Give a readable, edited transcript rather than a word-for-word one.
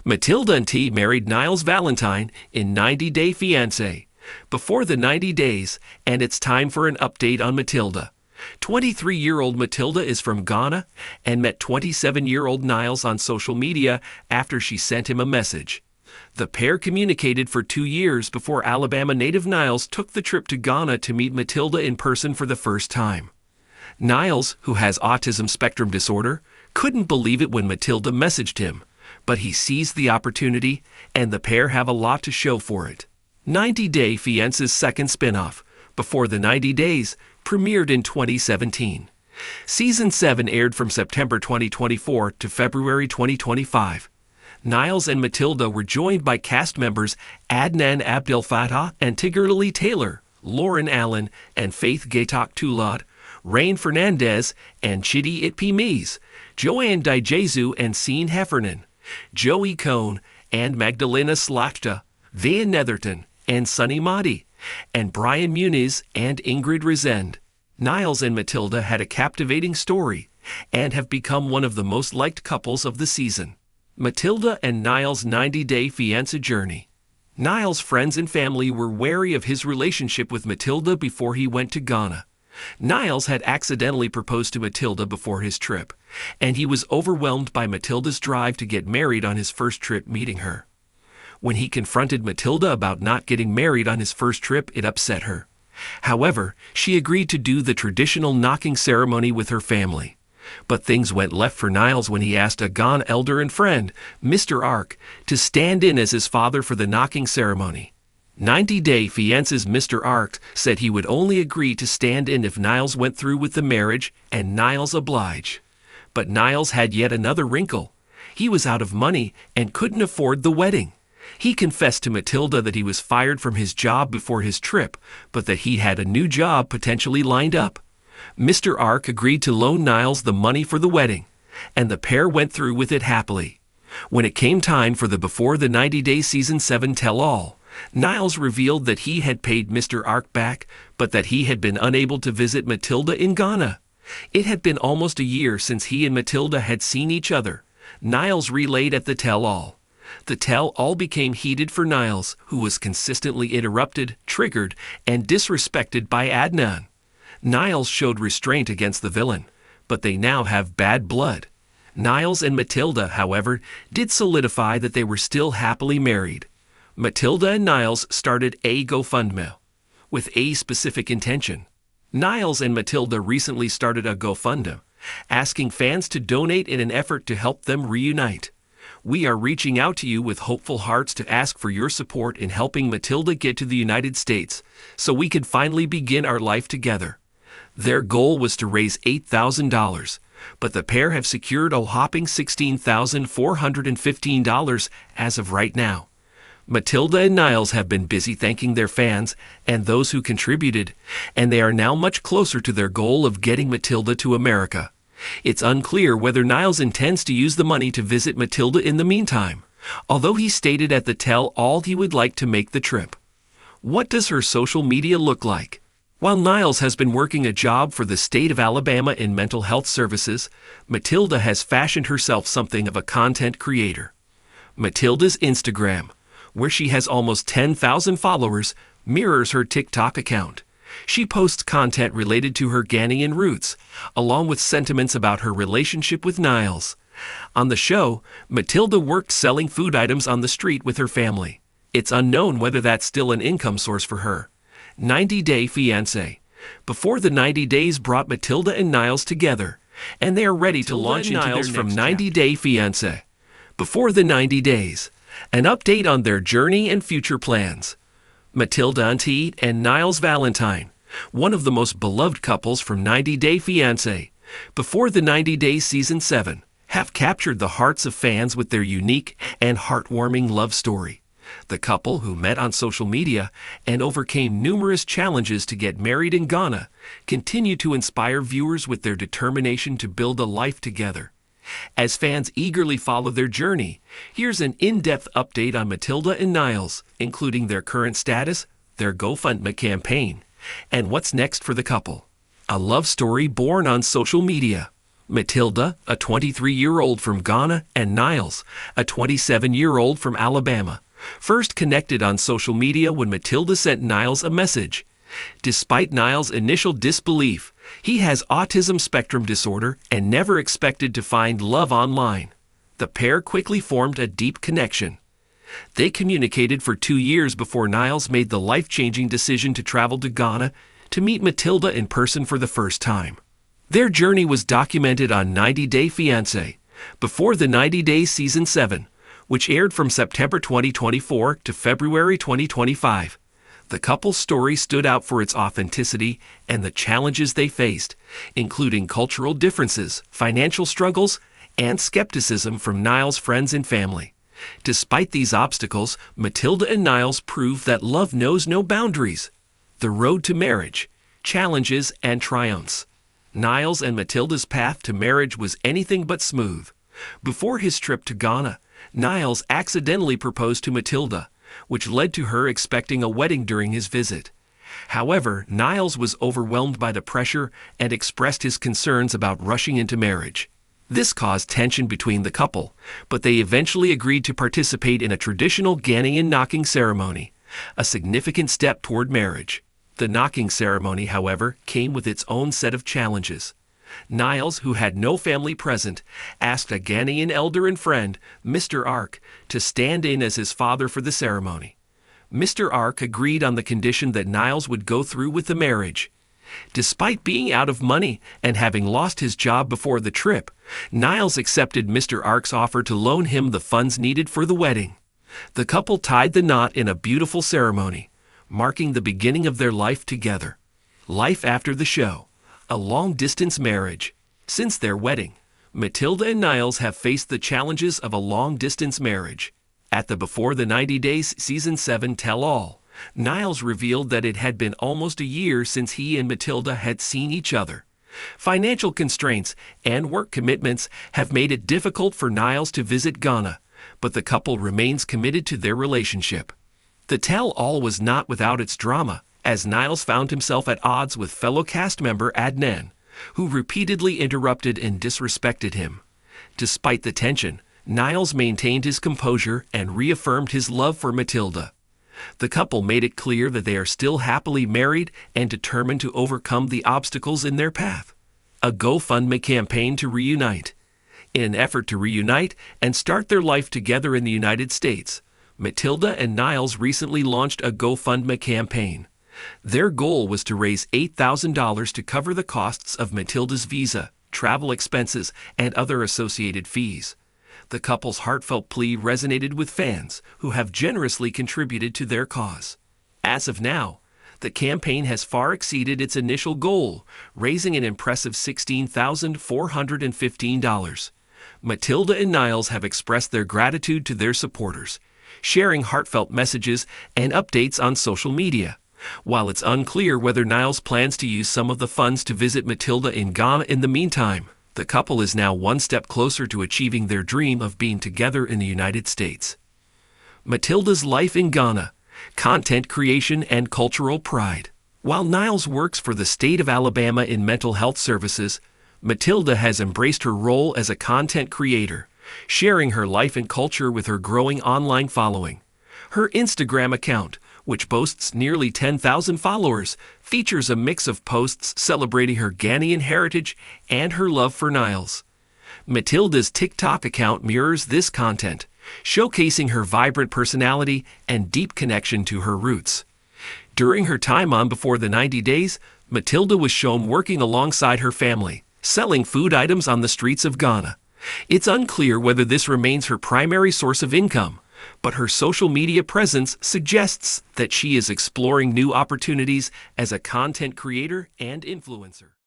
Matilda and T married Niles Valentine in 90 Day Fiancé. Before the 90 days, and it's time for an update on Matilda. 23-year-old Matilda is from Ghana and met 27-year-old Niles on social media after she sent him a message. The pair communicated for 2 years before Alabama native Niles took the trip to Ghana to meet Matilda in person for the first time. Niles, who has autism spectrum disorder, couldn't believe it when Matilda messaged him, but he seized the opportunity, and the pair have a lot to show for it. 90 Day Fiancé's second spin-off, Before the 90 Days, premiered in 2017. Season 7 aired from September 2024 to February 2025. Niles and Matilda were joined by cast members Adnan Abdel Fattah and Tiggerly Taylor, Lauren Allen and Faith Gaytok Tulad, Rain Fernandez and Chidi Itpi Joanne Dijezu and Sean Heffernan, Joey Cohn and Magdalena Slachta, Van Netherton and Sunny Mahdi, and Brian Muniz and Ingrid Resend. Niles and Matilda had a captivating story and have become one of the most liked couples of the season. Matilda and Niles' 90-day fiancé journey. Niles' friends and family were wary of his relationship with Matilda before he went to Ghana. Niles had accidentally proposed to Matilda before his trip, and he was overwhelmed by Matilda's drive to get married on his first trip meeting her. When he confronted Matilda about not getting married on his first trip, it upset her. However, she agreed to do the traditional knocking ceremony with her family. But things went left for Niles when he asked a Ghana elder and friend, Mr. Ark, to stand in as his father for the knocking ceremony. 90 Day Fiancé's Mr. Ark said he would only agree to stand in if Niles went through with the marriage, and Niles obliged. But Niles had yet another wrinkle. He was out of money and couldn't afford the wedding. He confessed to Matilda that he was fired from his job before his trip, but that he had a new job potentially lined up. Mr. Ark agreed to loan Niles the money for the wedding, and the pair went through with it happily. When it came time for the Before the 90 Day Season 7 tell-all, Niles revealed that he had paid Mr. Ark back, but that he had been unable to visit Matilda in Ghana. It had been almost a year since he and Matilda had seen each other. Niles relayed at the tell-all. The tell-all became heated for Niles, who was consistently interrupted, triggered, and disrespected by Adnan. Niles showed restraint against the villain, but they now have bad blood. Niles and Matilda, however, did solidify that they were still happily married. Matilda and Niles started a GoFundMe with a specific intention. Niles and Matilda recently started a GoFundMe, asking fans to donate in an effort to help them reunite. We are reaching out to you with hopeful hearts to ask for your support in helping Matilda get to the United States so we can finally begin our life together. Their goal was to raise $8,000, but the pair have secured a whopping $16,415 as of right now. Matilda and Niles have been busy thanking their fans and those who contributed, and they are now much closer to their goal of getting Matilda to America. It's unclear whether Niles intends to use the money to visit Matilda in the meantime, although he stated at the tell-all he would like to make the trip. What does her social media look like? While Niles has been working a job for the state of Alabama in mental health services, Matilda has fashioned herself something of a content creator. Matilda's Instagram, where she has almost 10,000 followers, mirrors her TikTok account. She posts content related to her Ghanaian roots, along with sentiments about her relationship with Niles. On the show, Matilda worked selling food items on the street with her family. It's unknown whether that's still an income source for her. 90 Day Fiancé. Before the 90 Days brought Matilda and Niles together, and they are ready to launch into Niles from 90 Day Fiancé. Before the 90 Days. An update on their journey and future plans. Matilda and Niles Valentine, one of the most beloved couples from 90 Day Fiancé, Before the 90 Days Season 7, have captured the hearts of fans with their unique and heartwarming love story. The couple, who met on social media and overcame numerous challenges to get married in Ghana, continue to inspire viewers with their determination to build a life together. As fans eagerly follow their journey, here's an in-depth update on Matilda and Niles, including their current status, their GoFundMe campaign, and what's next for the couple. A love story born on social media. Matilda, a 23-year-old from Ghana, and Niles, a 27-year-old from Alabama, first connected on social media when Matilda sent Niles a message. Despite Niles' initial disbelief, he has autism spectrum disorder and never expected to find love online. The pair quickly formed a deep connection. They communicated for 2 years before Niles made the life-changing decision to travel to Ghana to meet Matilda in person for the first time. Their journey was documented on 90 Day Fiancé, before the 90 Days Season 7, which aired from September 2024 to February 2025. The couple's story stood out for its authenticity and the challenges they faced, including cultural differences, financial struggles, and skepticism from Niles' friends and family. Despite these obstacles, Matilda and Niles proved that love knows no boundaries. The road to marriage, challenges, and triumphs. Niles and Matilda's path to marriage was anything but smooth. Before his trip to Ghana, Niles accidentally proposed to Matilda, which led to her expecting a wedding during his visit. However, Niles was overwhelmed by the pressure and expressed his concerns about rushing into marriage. This caused tension between the couple, but they eventually agreed to participate in a traditional Ghanaian knocking ceremony, a significant step toward marriage. The knocking ceremony, however, came with its own set of challenges. Niles, who had no family present, asked a Ghanaian elder and friend, Mr. Ark, to stand in as his father for the ceremony. Mr. Ark agreed on the condition that Niles would go through with the marriage. Despite being out of money and having lost his job before the trip, Niles accepted Mr. Ark's offer to loan him the funds needed for the wedding. The couple tied the knot in a beautiful ceremony, marking the beginning of their life together. Life after the show. A long-distance marriage. Since their wedding, Matilda and Niles have faced the challenges of a long-distance marriage. At the Before the 90 Days Season 7 tell-all, Niles revealed that it had been almost a year since he and Matilda had seen each other. Financial constraints and work commitments have made it difficult for Niles to visit Ghana, but the couple remains committed to their relationship. The tell-all was not without its drama, as Niles found himself at odds with fellow cast member Adnan, who repeatedly interrupted and disrespected him. Despite the tension, Niles maintained his composure and reaffirmed his love for Matilda. The couple made it clear that they are still happily married and determined to overcome the obstacles in their path. A GoFundMe campaign to reunite. In an effort to reunite and start their life together in the United States, Matilda and Niles recently launched a GoFundMe campaign. Their goal was to raise $8,000 to cover the costs of Matilda's visa, travel expenses, and other associated fees. The couple's heartfelt plea resonated with fans who have generously contributed to their cause. As of now, the campaign has far exceeded its initial goal, raising an impressive $16,415. Matilda and Niles have expressed their gratitude to their supporters, sharing heartfelt messages and updates on social media. While it's unclear whether Niles plans to use some of the funds to visit Matilda in Ghana in the meantime, the couple is now one step closer to achieving their dream of being together in the United States. Matilda's life in Ghana, content creation and cultural pride. While Niles works for the state of Alabama in mental health services, Matilda has embraced her role as a content creator, sharing her life and culture with her growing online following. Her Instagram account, which boasts nearly 10,000 followers, features a mix of posts celebrating her Ghanaian heritage and her love for Niles. Matilda's TikTok account mirrors this content, showcasing her vibrant personality and deep connection to her roots. During her time on Before the 90 Days, Matilda was shown working alongside her family, selling food items on the streets of Ghana. It's unclear whether this remains her primary source of income, but her social media presence suggests that she is exploring new opportunities as a content creator and influencer.